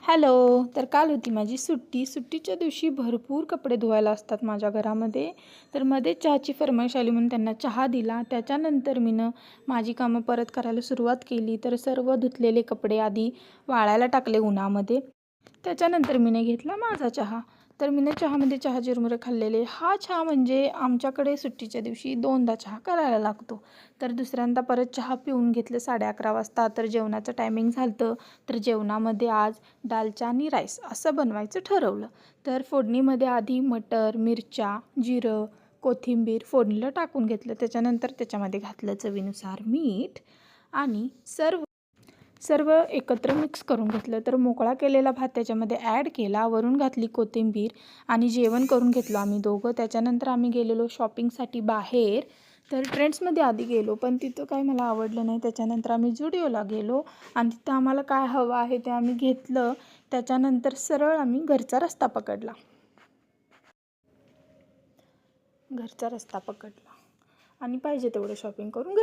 Hello. तर काल होती माझी सुट्टी. सुट्टीच्या दिवशी भरपूर कपडे धुवायला असतात माझ्या घरामध्ये. तर मध्ये चहाची फर्माईश आली म्हणून त्यांना चहा दिला. त्याच्यानंतर माझी कामं परत करायला सुरुवात केली. तर सर्व धुतलेले कपडे आधी वाळायला टाकले उन्हामध्ये. त्याच्यानंतर घेतला माझा चहा. तर चहामध्ये चहा चिरमुरे खाल्लेले. हा चहा म्हणजे आमच्याकडे सुट्टीच्या दिवशी 2दा चहा करायला लागतो. तर दुसऱ्यांदा परत चहा पिऊन घेतलं 11:30 वाजता. तर जेवणाचं टायमिंग झालं. तर जेवणामध्ये आज दालचा आणि राईस असं बनवायचं ठरवलं. तर फोडणीमध्ये आधी मटर, मिरच्या, जिरं, कोथिंबीर फोडणीला टाकून घेतलं. त्याच्यानंतर त्याच्यामध्ये घातलं चवीनुसार मीठ आणि सर्व एकत्र मिक्स करून घेतलं. तर मोकळा केलेला भात त्याच्यामध्ये ॲड केला. वरून घातली कोथिंबीर आणि जेवण करून घेतलं आम्ही दोघं. त्याच्यानंतर आम्ही गेलेलो शॉपिंगसाठी बाहेर. तर ट्रेंड्समध्ये आधी गेलो, पण तिथं काही मला आवडलं नाही. त्याच्यानंतर आम्ही जुडिओला गेलो आणि तिथं आम्हाला काय हवं आहे ते आम्ही घेतलं. त्याच्यानंतर सरळ आम्ही घरचा रस्ता पकडला आणि पाहिजे तेवढं शॉपिंग करून